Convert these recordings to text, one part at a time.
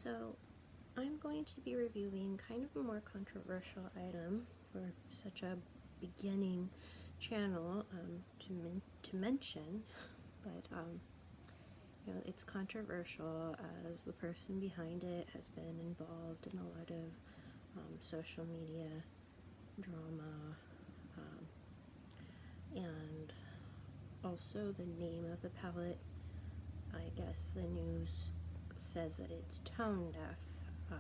So I'm going to be reviewing kind of a more controversial item for such a beginning channel to mention, but you know, it's controversial as the person behind it has been involved in a lot of social media drama, and also the name of the palette. I guess the news says that it's tone deaf,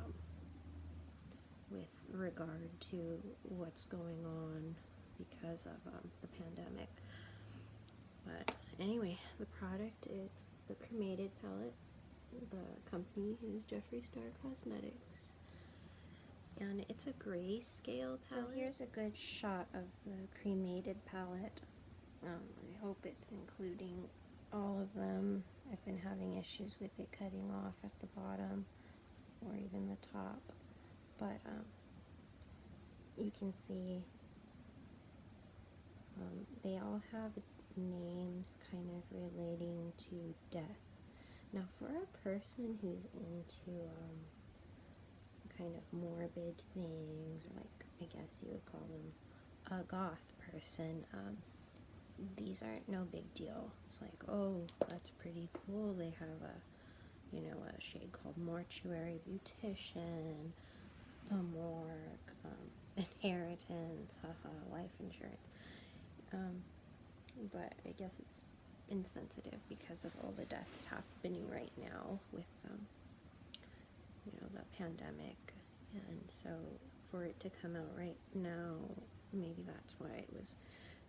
with regard to what's going on because of the pandemic. But anyway, the product is the Cremated palette. The company is Jeffree Star Cosmetics, and it's a grayscale palette. So here's a good shot of the Cremated palette. I hope it's including all of them. I've been having issues with it cutting off at the bottom or even the top, but you can see they all have names kind of relating to death. Now, for a person who's into kind of morbid things, or like, I guess you would call them a goth person, these aren't no big deal. It's like, oh, that's pretty cool. They have a, you know, a shade called Mortuary Beautician, the Morgue, Inheritance, haha, life insurance. But I guess it's insensitive because of all the deaths happening right now with, you know, the pandemic. And so for it to come out right now, maybe that's why it was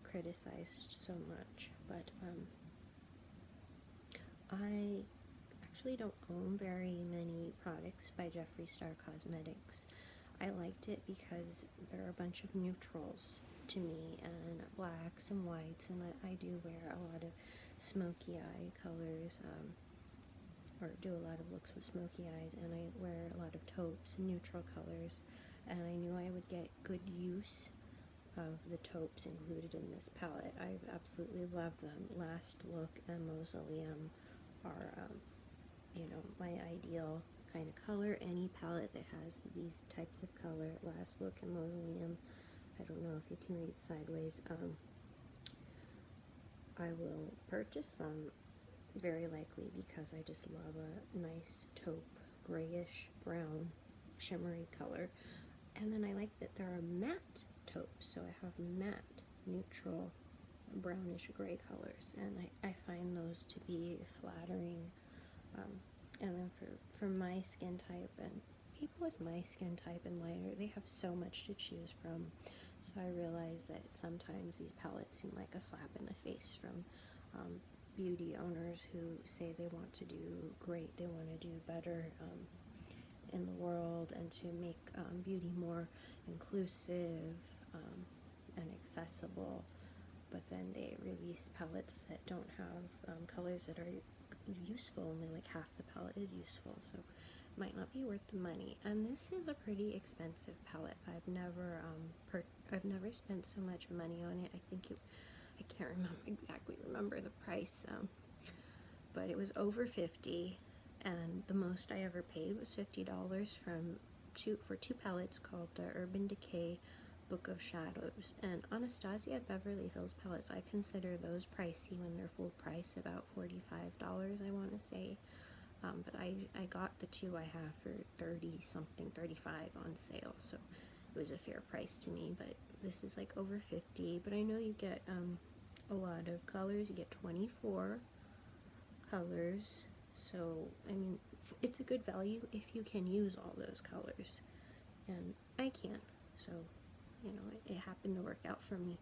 criticized so much. But I actually don't own very many products by Jeffree Star Cosmetics. I liked it because there are a bunch of neutrals to me, and blacks and whites, and I do wear a lot of smoky eye colors, or do a lot of looks with smoky eyes, and I wear a lot of taupes and neutral colors, and I knew I would get good use of the taupes included in this palette. I absolutely love them. Last Look and Mausoleum are, you know, my ideal kind of color. Any palette that has these types of color, Last Look and Mausoleum, I don't know if you can read sideways, I will purchase them very likely because I just love a nice taupe, grayish brown, shimmery color. And then I like that there are matte taupes, so I have matte, neutral, brownish gray colors, and I find those to be flattering. And then for my skin type, and people with my skin type and lighter, they have so much to choose from. So I realize that sometimes these palettes seem like a slap in the face from beauty owners who say they want to do great, they want to do better in the world, and to make beauty more inclusive and accessible, but then they release palettes that don't have colors that are useful. Only like half the palette is useful, so it might not be worth the money. And this is a pretty expensive palette. I've never spent so much money on it. I can't remember the price, but it was over $50, and the most I ever paid was $50 for two palettes called the Urban Decay Book of Shadows. And Anastasia Beverly Hills palettes, I consider those pricey when they're full price, about $45, I want to say. But I got the two I have for 30 something, 35 on sale, so it was a fair price to me. But this is like over 50, but I know you get a lot of colors. You get 24 colors, so I mean, it's a good value if you can use all those colors, and I can't, so you know, it happened to work out for me.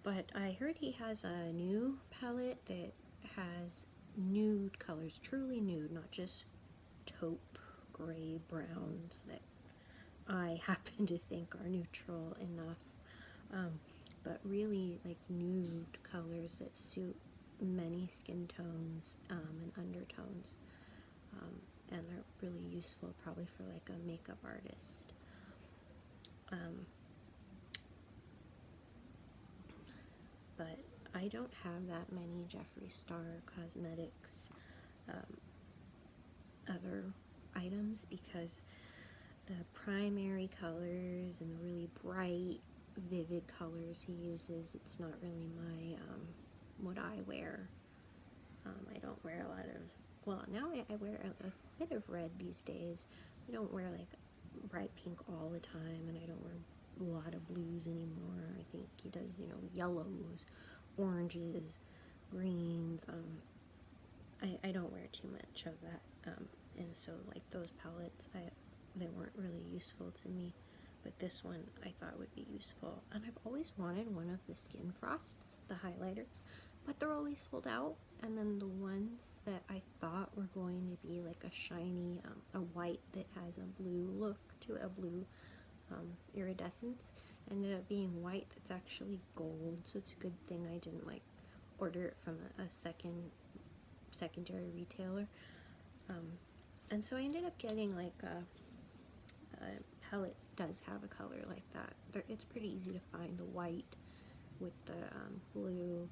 But I heard he has a new palette that has nude colors, truly nude, not just taupe, gray, browns that I happen to think are neutral enough, but really like nude colors that suit many skin tones and undertones, and they're really useful probably for like a makeup artist. But I don't have that many Jeffree Star Cosmetics problems because the primary colors and the really bright, vivid colors he uses, it's not really my, what I wear. I don't wear a lot of, well, now I wear a bit of red these days. I don't wear like bright pink all the time, and I don't wear a lot of blues anymore. I think he does, you know, yellows, oranges, greens. I don't wear too much of that, and so like those palettes, they weren't really useful to me, but this one I thought would be useful. And I've always wanted one of the Skin Frosts, the highlighters, but they're always sold out. And then the ones that I thought were going to be like a shiny, a white that has a blue look to a blue iridescence, ended up being white that's actually gold. So it's a good thing I didn't like order it from a secondary retailer. And so I ended up getting like a palette that does have a color like that. It's pretty easy to find the white with the blue,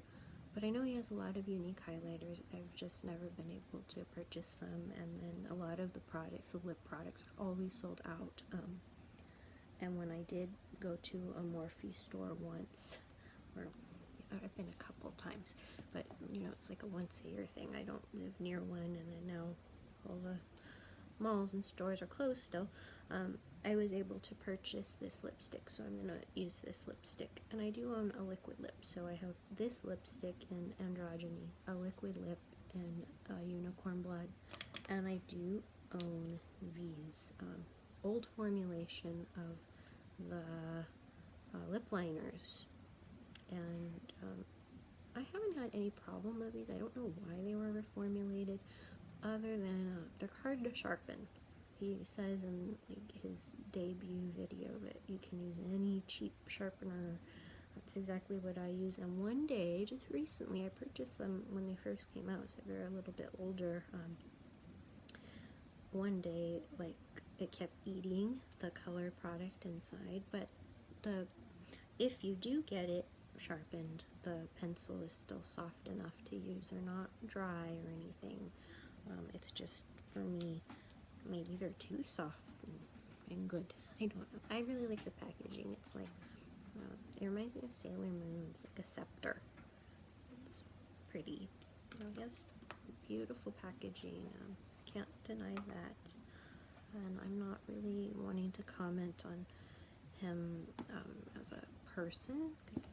but I know he has a lot of unique highlighters. I've just never been able to purchase them, and then a lot of the products, the lip products, are always sold out. And when I did go to a Morphe store once, or I've been a couple times, but you know, it's like a once a year thing. I don't live near one, and then now all the malls and stores are closed still. I was able to purchase this lipstick, so I'm gonna use this lipstick. And I do own a liquid lip, so I have this lipstick in Androgyny, a liquid lip in Unicorn Blood, and I do own these old formulation of the lip liners, and I haven't had any problem with these. I don't know why they were reformulated, other than they're hard to sharpen. He says in his debut video that you can use any cheap sharpener. That's exactly what I use. And one day, just recently, I purchased them when they first came out, so they're a little bit older. One day, like, it kept eating the color product inside, but if you do get it sharpened, the pencil is still soft enough to use. They're not dry or anything. It's just, for me, maybe they're too soft and good. I don't know. I really like the packaging. It's like, it reminds me of Sailor Moon's, like a scepter. It's pretty. I guess beautiful packaging. Can't deny that. And I'm not really wanting to comment on him as a person, because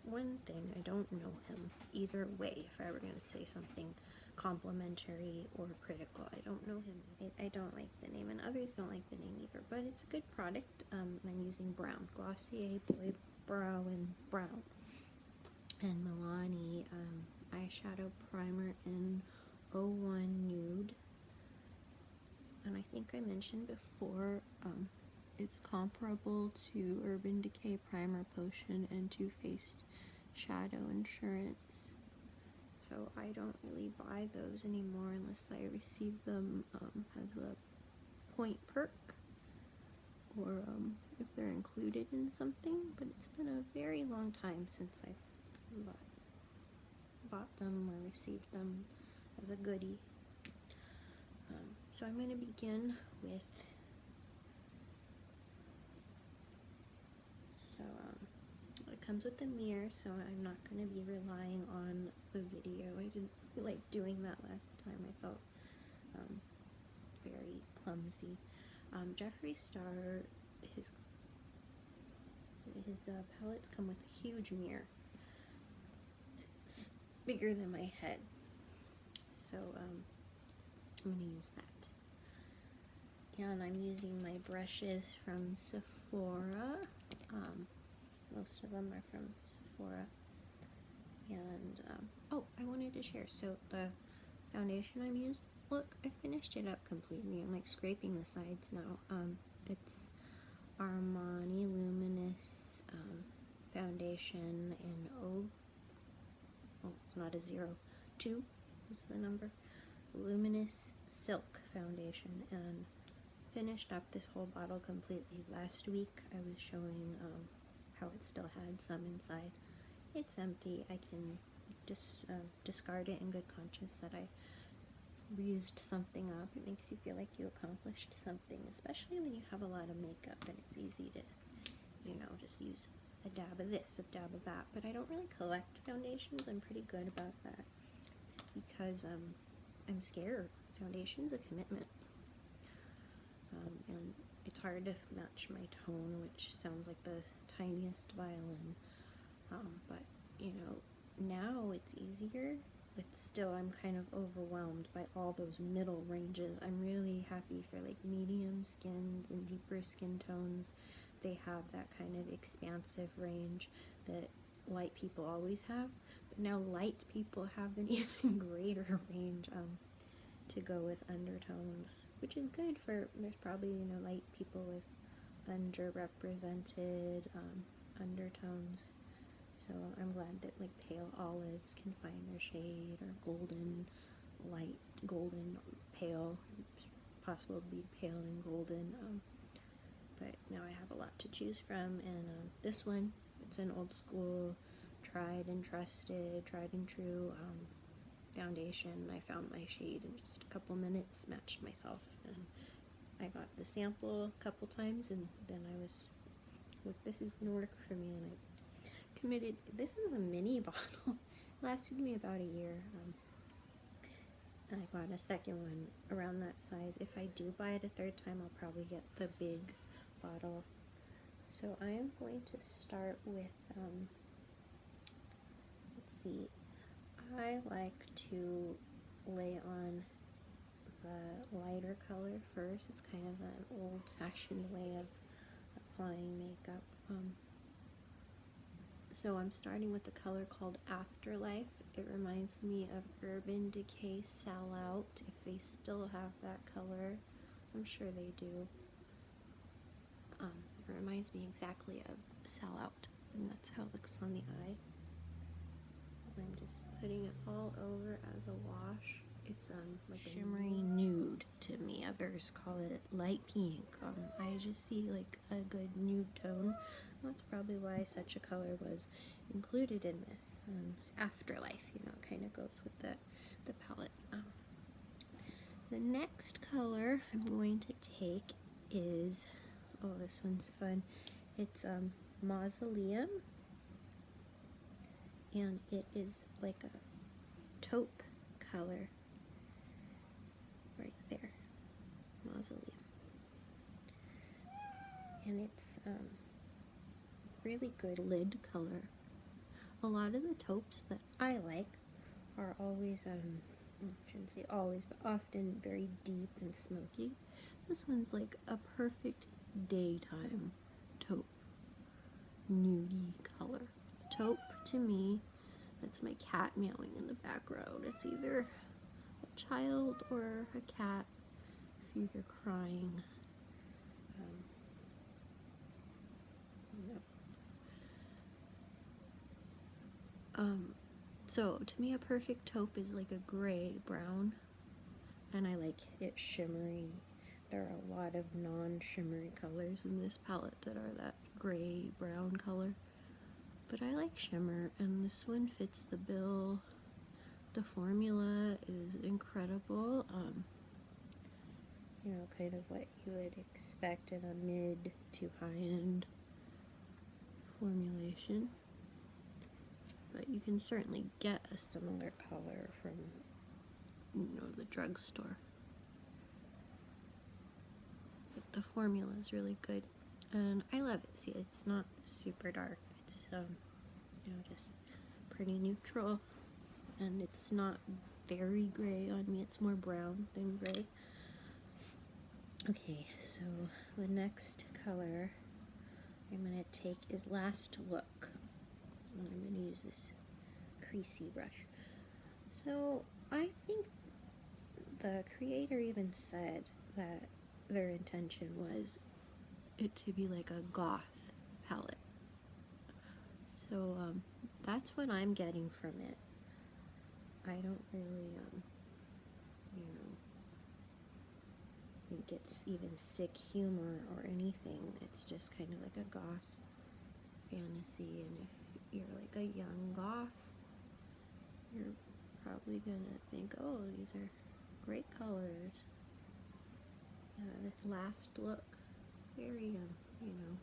one thing, I don't know him either way. If I were going to say something complimentary or critical, I don't know him. I don't like the name, and others don't like the name either, but it's a good product. I'm using brown, Glossier Boy Brow in brown, and Milani eyeshadow primer in 01 Nude. And I think I mentioned before, it's comparable to Urban Decay Primer Potion and Too Faced Shadow Insurance. So I don't really buy those anymore unless I receive them as a point perk, or if they're included in something. But it's been a very long time since I've bought them or received them as a goodie. So I'm going to begin with, it comes with a mirror, so I'm not going to be relying on the video. I didn't like doing that last time. I felt very clumsy. Jeffree Star, his palettes come with a huge mirror. It's bigger than my head, so I'm going to use that. And I'm using my brushes from Sephora. Most of them are from Sephora. And, oh, I wanted to share. So the foundation I'm using, look, I finished it up completely. I'm like scraping the sides now. It's Armani Luminous foundation in it's not a 02 is the number. Luminous Silk foundation, and finished up this whole bottle completely. Last week I was showing how it still had some inside. It's empty. I can just discard it in good conscience that I used something up. It makes you feel like you accomplished something, especially when you have a lot of makeup and it's easy to, you know, just use a dab of this, a dab of that. But I don't really collect foundations. I'm pretty good about that because I'm scared. Foundation's a commitment. And it's hard to match my tone, which sounds like the tiniest violin. But, you know, now it's easier, but still I'm kind of overwhelmed by all those middle ranges. I'm really happy for like medium skins and deeper skin tones. They have that kind of expansive range that light people always have, but now light people have an even greater range to go with undertones, which is good for, there's probably, you know, light people with underrepresented undertones. So I'm glad that like pale olives can find their shade, or golden, light, golden, pale. It's possible to be pale and golden. But now I have a lot to choose from, and this one, it's an old school, tried and trusted, tried and true foundation. I found my shade in just a couple minutes, matched myself, and I got the sample a couple times, and then I was like, this is gonna work for me, and I committed. This is a mini bottle. It lasted me about a year. And I got a second one around that size. If I do buy it a third time, I'll probably get the big bottle. So I am going to start with, let's see, I like to lay on the lighter color first. It's kind of an old-fashioned way of applying makeup. So I'm starting with the color called Afterlife. It reminds me of Urban Decay Sell Out, if they still have that color. I'm sure they do. It reminds me exactly of Sell Out, and that's how it looks on the eye. I'm just putting it all over as a wash. It's like a shimmery nude to me. Others call it light pink. I just see like a good nude tone. That's probably why such a color was included in this. Afterlife, you know, kind of goes with the palette. The next color I'm going to take is, oh, this one's fun. It's Mausoleum, and it is like a taupe color. Right there, Mausoleum, and it's really good lid color. A lot of the taupes that I like are always, I shouldn't say always, but often very deep and smoky. This one's like a perfect daytime taupe, nudie color. Taupe, to me, that's my cat meowing in the background. It's either a child or a cat if you hear crying. So to me a perfect taupe is like a gray brown, and I like it shimmery. There are a lot of non-shimmery colors in this palette that are that gray brown color, but I like shimmer, and this one fits the bill. The formula is incredible. You know, kind of what you would expect in a mid to high-end formulation. But you can certainly get a similar color from, you know, the drugstore. But the formula is really good, and I love it. See, it's not super dark. It's you know, just pretty neutral, and it's not very gray on me. It's more brown than gray. Okay, so the next color I'm going to take is Last Look, and I'm going to use this creasy brush. So I think the creator even said that their intention was it to be like a goth palette. So that's what I'm getting from it. I don't really, you know, think it's even sick humor or anything. It's just kind of like a goth fantasy, and if you're like a young goth, you're probably gonna think, oh, these are great colors. This last look, very, you know,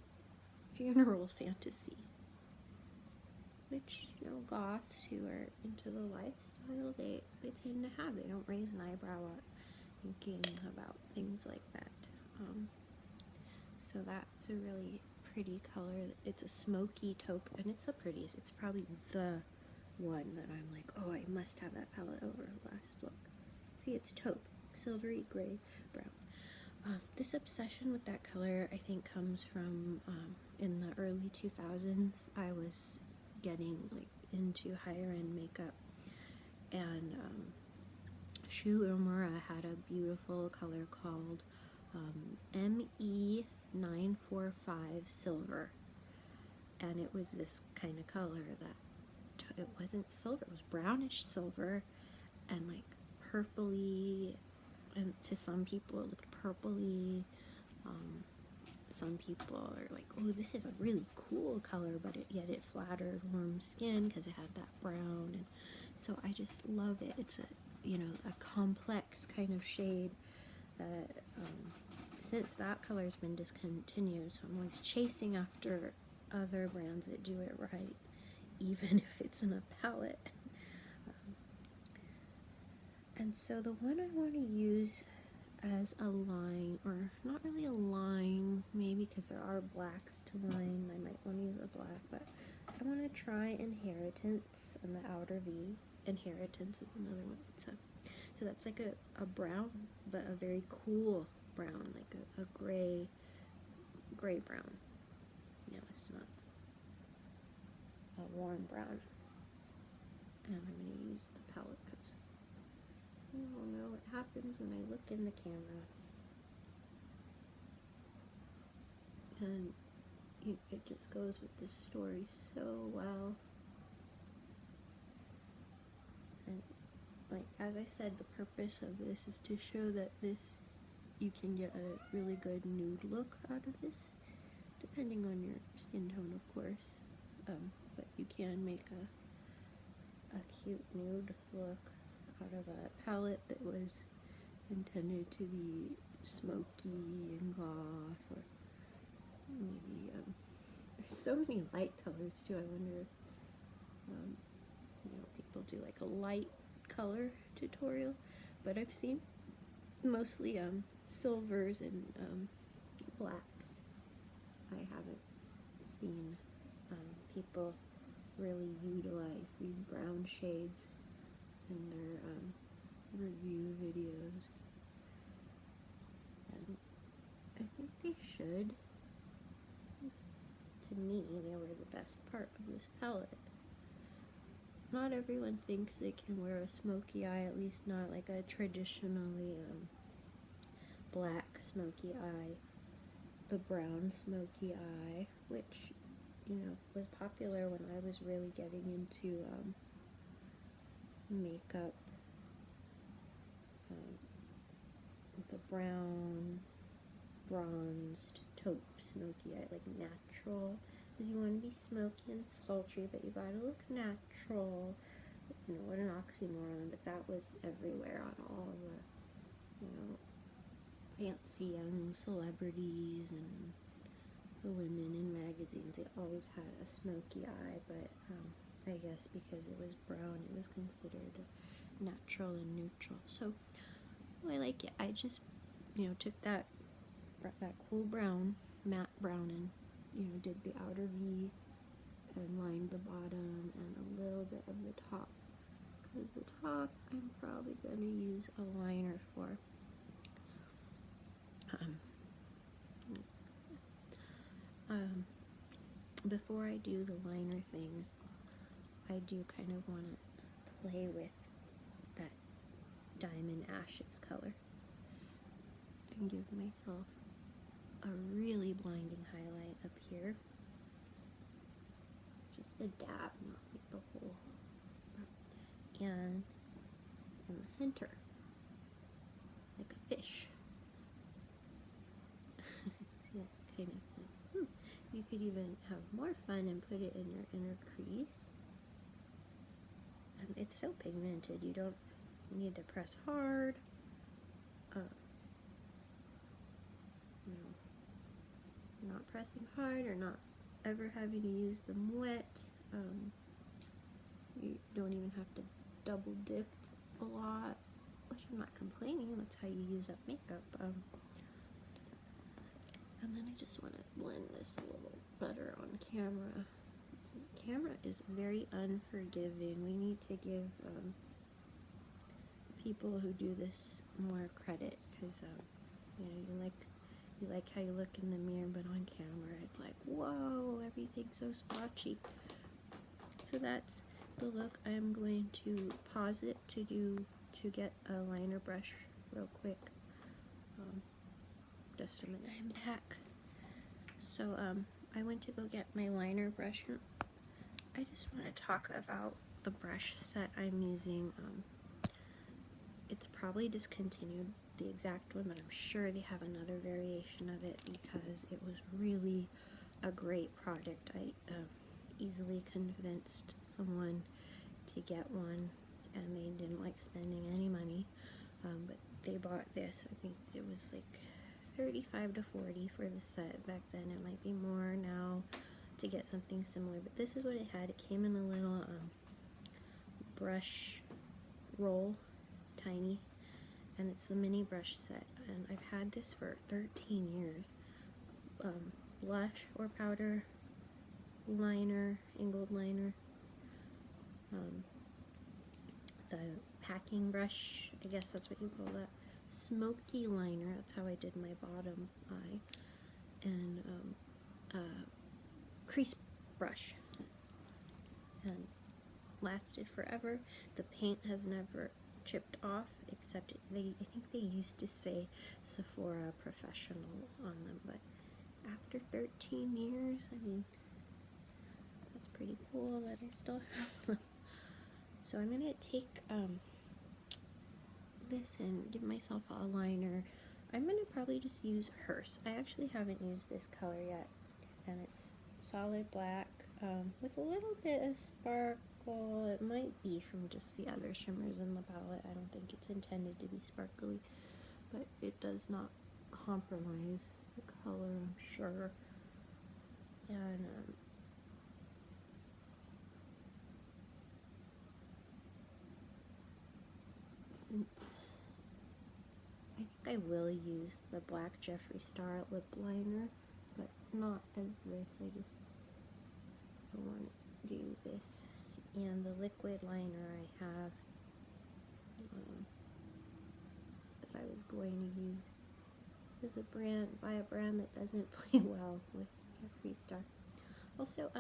funeral fantasy. Which, you know, goths who are into the lifestyle, they tend to have. They don't raise an eyebrow at thinking about things like that. So that's a really pretty color. It's a smoky taupe, and it's the prettiest. It's probably the one that I'm like, oh, I must have that palette over last look. See, it's taupe, silvery gray brown. This obsession with that color, I think, comes from in the early 2000s. I was getting like into higher end makeup, and Shu Uemura had a beautiful color called ME945 Silver, and it was this kind of color that it wasn't silver, it was brownish silver, and like purpley, and to some people it looked purpley. Some people are like, oh, this is a really cool color, but yet it flattered warm skin because it had that brown, and so I just love it. It's a, you know, a complex kind of shade that since that color's been discontinued, so I'm always chasing after other brands that do it right, even if it's in a palette. And so the one I want to use as a line, or not really a line, maybe because there are blacks to line, I might want to use a black, but I want to try Inheritance on the outer V. Inheritance is another one. So that's like a brown, but a very cool brown, like a gray brown. No, it's not a warm brown. And I'm going to use the palette because I don't know what happens when I look in the camera. And it just goes with this story so well. And like, as I said, the purpose of this is to show that you can get a really good nude look out of this, depending on your skin tone, of course. But you can make a cute nude look out of a palette that was intended to be smoky and goth, or maybe there's so many light colors too. I wonder if you know, people do like a light color tutorial, but I've seen mostly silvers and blacks. I haven't seen people really utilize these brown shades in their review videos, and I think they should. To me, they were the best part of this palette. Not everyone thinks they can wear a smoky eye, at least not like a traditionally black smoky eye. The brown smoky eye, which, you know, was popular when I was really getting into makeup. The brown, bronzed, taupe smoky eye, like natural, because you want to be smoky and sultry, but you gotta look natural. You know, what an oxymoron, but that was everywhere on all the, you know, fancy young celebrities and the women in magazines. They always had a smoky eye, but I guess because it was brown, it was considered natural and neutral. So I like it. I just, you know, took that cool brown, matte brown, and, you know, did the outer V and lined the bottom and a little bit of the top, because the top I'm probably going to use a liner for. Before I do the liner thing, I do kind of want to play with that Diamond Ashes color and give myself a really blinding highlight up here. Just a dab, not like the whole. And in the center, like a fish. See that kind of thing. You could even have more fun and put it in your inner crease. It's so pigmented, you don't need to press hard. you know, not pressing hard or not ever having to use them wet. You don't even have to double dip a lot, which I'm not complaining, that's how you use up makeup. And then I just want to blend this a little better on camera. Camera is very unforgiving. We need to give people who do this more credit, because you know, you like how you look in the mirror, but on camera it's like, whoa, everything's so splotchy. So that's the look. I'm going to pause it to get a liner brush real quick. Just a minute. I'm back. So I went to go get my liner brush. I just want to talk about the brush set I'm using. It's probably discontinued, the exact one, but I'm sure they have another variation of it because it was really a great product. I easily convinced someone to get one, and they didn't like spending any money, but they bought this. I think it was like $35 to $40 for the set back then. It might be more now to get something similar, but this is what it had. It came in a little brush roll, tiny, and it's the mini brush set, and I've had this for 13 years. Blush or powder, liner, angled liner, the packing brush, I guess that's what you call that, smoky liner, that's how I did my bottom eye, and crease brush, and lasted forever. The paint has never chipped off, except I think they used to say Sephora Professional on them, but after 13 years, I mean, that's pretty cool that I still have them. So I'm gonna take this and give myself a liner. I'm gonna probably just use Hearse. I actually haven't used this color yet, and it's solid black with a little bit of sparkle. It might be from just the other shimmers in the palette. I don't think it's intended to be sparkly, but it does not compromise the color, I'm sure. And since I think I will use the black Jeffree Star lip liner, but not as this. I want to do this. And the liquid liner I have that I was going to use is by a brand that doesn't play well with Jeffree Star. Also,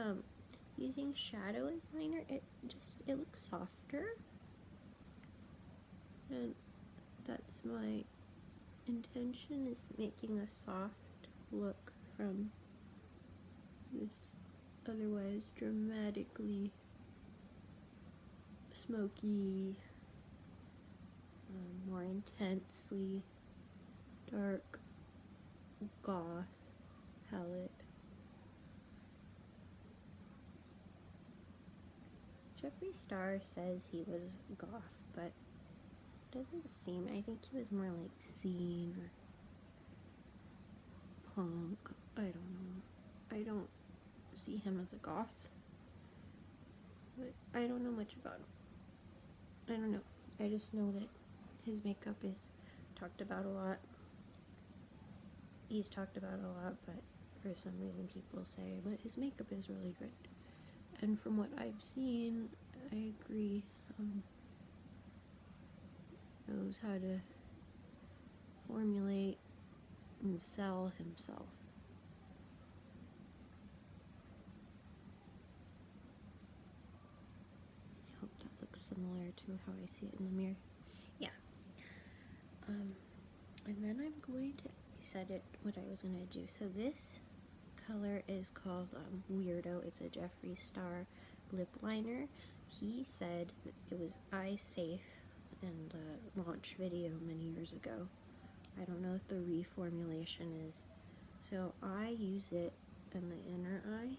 using shadow as liner, it looks softer, and that's my intention, is making a soft look from this otherwise dramatically smoky, more intensely dark goth palette. Jeffree Star says he was goth, but it doesn't seem. I think he was more like scene or punk. I don't know. I don't see him as a goth, but I don't know much about him. I don't know. I just know that his makeup is talked about a lot. He's talked about a lot, but for some reason people say, but his makeup is really good. And from what I've seen, I agree. Knows how to formulate and sell himself. I hope that looks similar to how I see it in the mirror. Yeah. And then I'm going to set it what I was going to do. So this color is called Weirdo. It's a Jeffree Star lip liner. He said that it was eye safe in the launch video many years ago. I don't know if the reformulation is. So I use it in the inner eye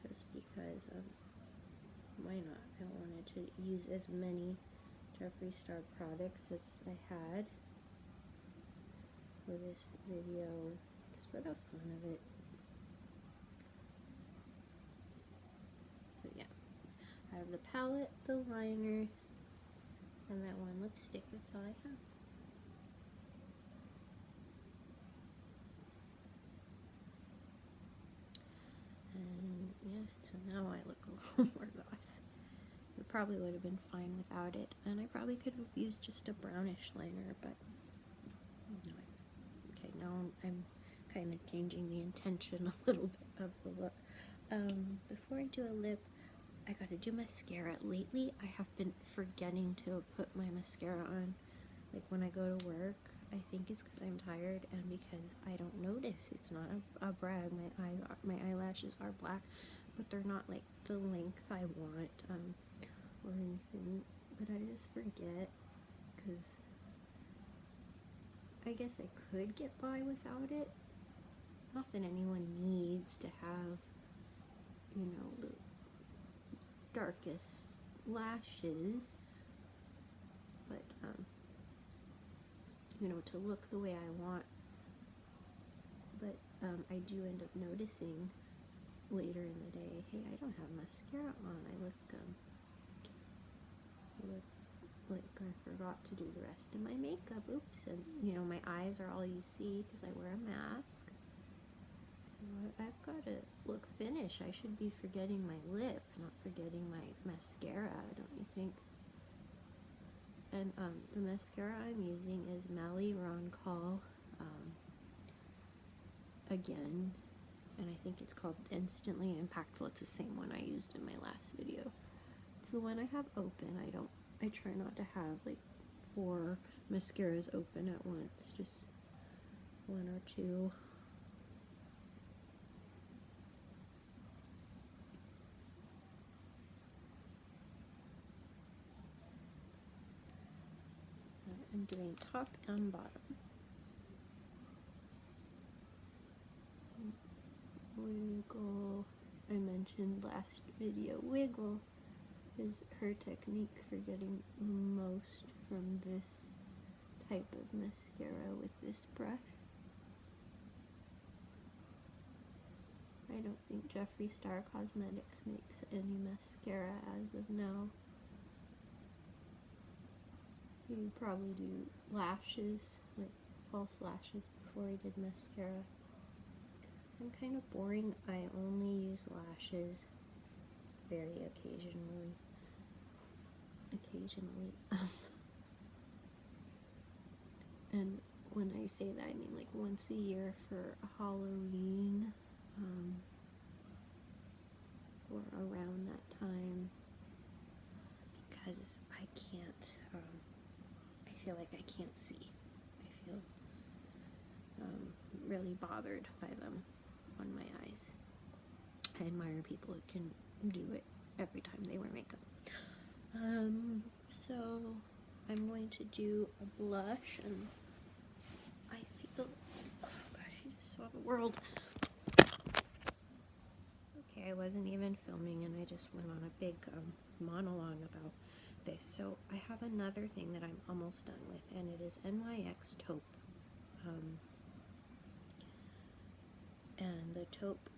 just because why not? I wanted to use as many Jeffree Star products as I had for this video, just for the fun of it. But yeah, I have the palette, the liners, and that one lipstick. That's all I have. And yeah, so now I look a little more goth. It probably would have been fine without it, and I probably could have used just a brownish liner, but no. Okay, now I'm kind of changing the intention a little bit of the look. Before I do a lip, I gotta do mascara. Lately, I have been forgetting to put my mascara on, like when I go to work. I think it's because I'm tired and because I don't notice. It's not a brag. My eyelashes are black, but they're not like the length I want, or anything. But I just forget, because I guess I could get by without it. Not that anyone needs to have, you know, the darkest lashes, but you know, to look the way I want. But I do end up noticing later in the day, hey, I don't have mascara on. I look like I forgot to do the rest of my makeup. Oops. And you know, my eyes are all you see because I wear a mask. So I've got to look finished. I should be forgetting my lip, not forgetting my mascara, don't you think? And the mascara I'm using is Mally Roncal, again, and I think it's called Instantly Impactful. It's the same one I used in my last video. It's the one I have open. I try not to have like 4 mascaras open at once, just 1 or 2. I'm doing top and bottom. Wiggle, I mentioned last video, wiggle is her technique for getting the most from this type of mascara with this brush. I don't think Jeffree Star Cosmetics makes any mascara as of now. He probably do lashes, like false lashes, before he did mascara. I'm kind of boring. I only use lashes very occasionally. And when I say that, I mean like once a year for Halloween, or around that time, because I can't, I feel like I can't see. I feel really bothered by them on my eyes. I admire people who can do it every time they wear makeup. So I'm going to do a blush, and I feel, oh gosh, you just saw the world. Okay, I wasn't even filming and I just went on a big monologue about this. So I have another thing that I'm almost done with, and it is NYX taupe. And the taupe,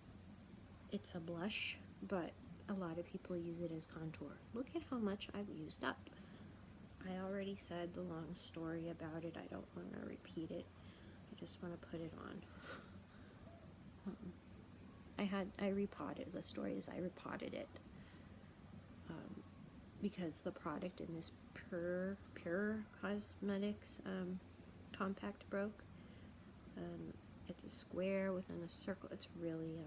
it's a blush, but a lot of people use it as contour. Look at how much I've used up. I already said the long story about it. I don't want to repeat it. I just want to put it on. I repotted. The story is I repotted it because the product in this Pure Cosmetics compact broke. It's a square within a circle. It's really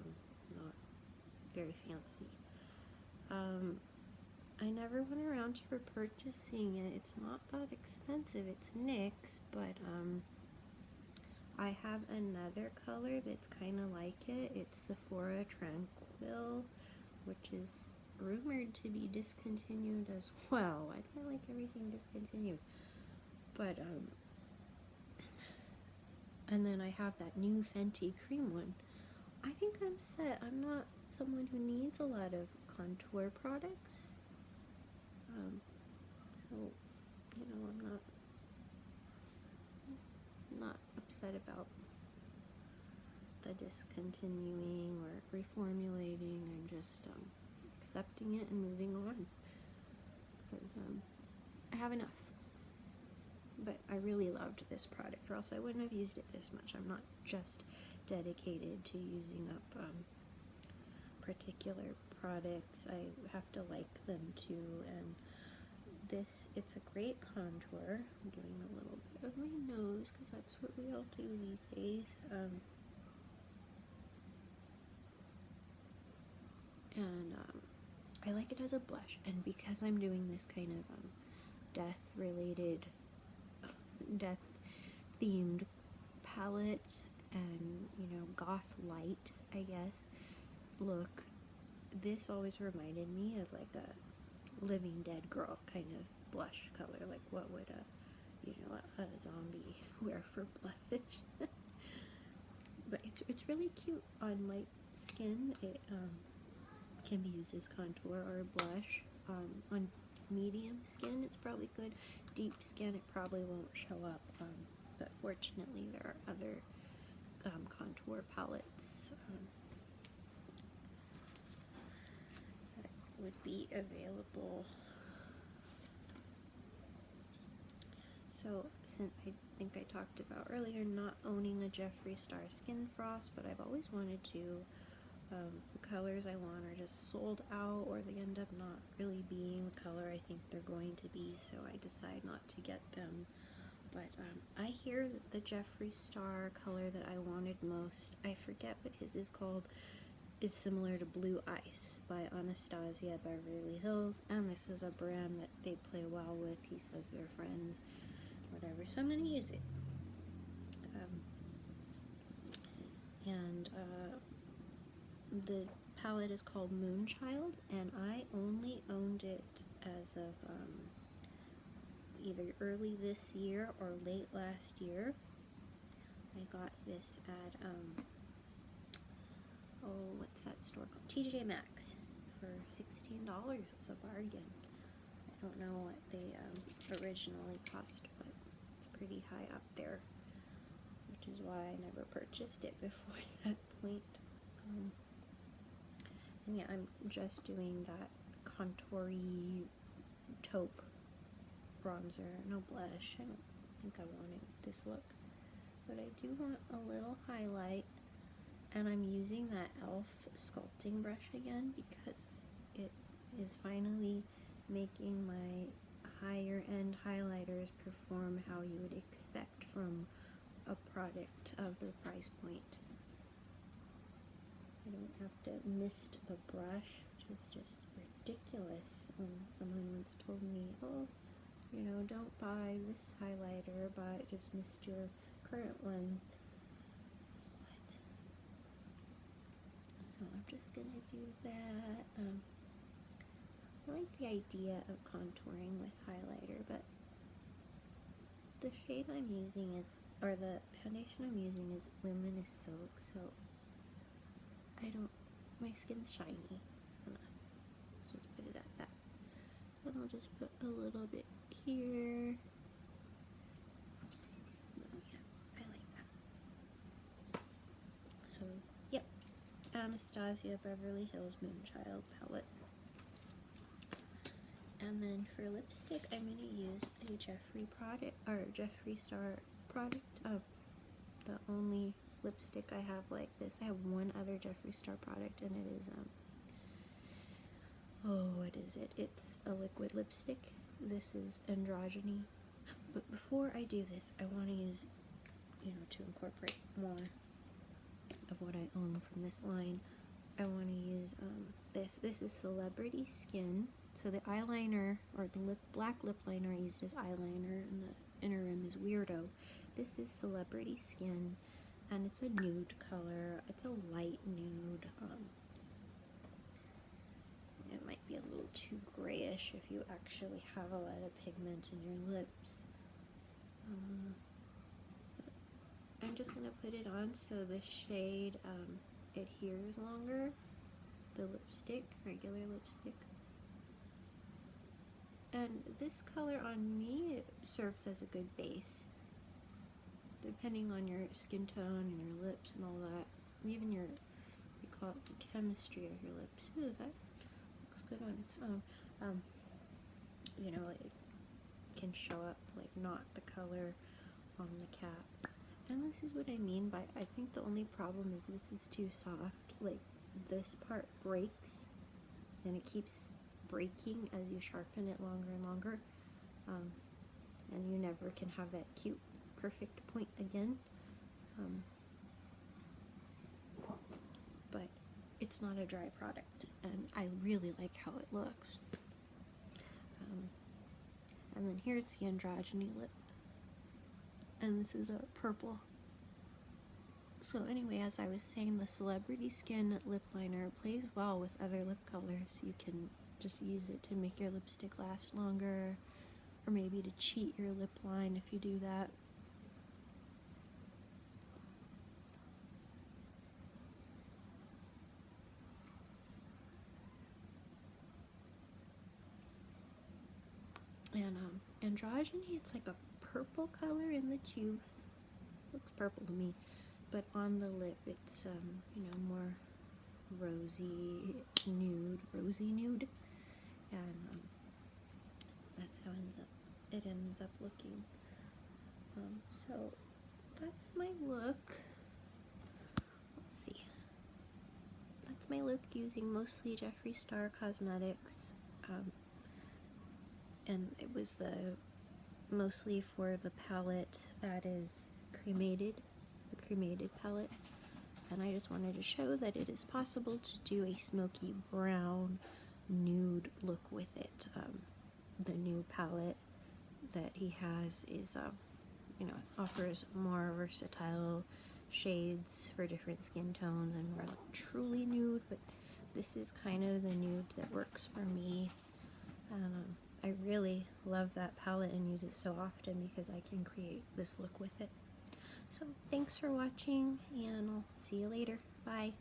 not very fancy. I never went around to repurchasing it. It's not that expensive. It's NYX, but I have another color that's kind of like it. It's Sephora Tranquil, which is rumored to be discontinued as well. I don't like everything discontinued. But, and then I have that new Fenty cream one. I think I'm set. I'm not someone who needs a lot of contour products. So, You know, I'm not upset about the discontinuing or reformulating. I'm just accepting it and moving on, because I have enough. But I really loved this product, or else I wouldn't have used it this much. I'm not just dedicated to using up particular products. I have to like them too, and it's a great contour. I'm doing a little bit of my nose because that's what we all do these days. And I like it as a blush, and because I'm doing this kind of death-related, death-themed palette, and, you know, goth light, I guess, look, this always reminded me of like a Living Dead girl kind of blush color, like what would a zombie wear for blush. But it's really cute on light skin. It can be used as contour or blush. On medium skin, it's probably good. Deep skin, it probably won't show up. But fortunately, there are other contour palettes that would be available. So, since I think I talked about earlier not owning a Jeffree Star Skin Frost, but I've always wanted to. The colors I want are just sold out, or they end up not really being the color I think they're going to be, so I decide not to get them. But I hear that the Jeffree Star color that I wanted most, I forget what his is called, is similar to Blue Ice by Anastasia Beverly Hills, and this is a brand that they play well with. He says they're friends, whatever, so I'm going to use it. The palette is called Moonchild, and I only owned it as of either early this year or late last year. I got this at what's that store called? TJ Maxx for $16. It's a bargain. I don't know what they originally cost, but it's pretty high up there, which is why I never purchased it before that point. And yeah, I'm just doing that contoury taupe bronzer, no blush. I don't think I wanted this look, but I do want a little highlight, and I'm using that e.l.f. sculpting brush again because it is finally making my higher end highlighters perform how you would expect from a product of the price point. I don't have to mist the brush, which is just ridiculous. Someone once told me, oh, you know, don't buy this highlighter, just mist your current ones. What? So I'm just gonna do that. I like the idea of contouring with highlighter, but the shade I'm using is, or the foundation I'm using is Luminous Silk, so my skin's shiny enough. Let's just put it at that. And I'll just put a little bit here. Oh yeah, I like that. So, yep, Anastasia Beverly Hills Moonchild palette. And then for lipstick, I'm going to use a Jeffree Star product. The only lipstick I have like this. I have one other Jeffree Star product, and it is what is it? It's a liquid lipstick. This is Androgyny. But before I do this, I want to use, to incorporate more of what I own from this line. I want to use this. This is Celebrity Skin. So the eyeliner, or the black lip liner I used as eyeliner, and the inner rim is Weirdo. This is Celebrity Skin, and it's a nude color. It's a light nude. It might be a little too grayish if you actually have a lot of pigment in your lips. I'm just going to put it on so the shade adheres longer. The lipstick, regular lipstick. And this color on me, it serves as a good base, depending on your skin tone and your lips and all that. Even your, we call it the chemistry of your lips. Ooh, that looks good on its own. You know, it can show up like not the color on the cap. And this is what I mean by, I think the only problem is this is too soft. Like, this part breaks, and it keeps breaking as you sharpen it longer and longer. And you never can have that cute, perfect point again. But it's not a dry product, and I really like how it looks. And then here's the androgyny lip, and this is a purple. So anyway, as I was saying, the Celebrity Skin lip liner plays well with other lip colors. You can just use it to make your lipstick last longer, or maybe to cheat your lip line if you do that. And androgyny, it's like a purple color in the tube. Looks purple to me, but on the lip it's you know, more rosy nude, and that's how it ends up looking. So that's my look. Let's see. That's my look using mostly Jeffree Star cosmetics. And it was mostly for the palette that is Cremated, the Cremated palette. And I just wanted to show that it is possible to do a smoky brown nude look with it. The new palette that he has is, you know, offers more versatile shades for different skin tones and more like truly nude, but this is kind of the nude that works for me. And I really love that palette and use it so often because I can create this look with it. So thanks for watching, and I'll see you later. Bye.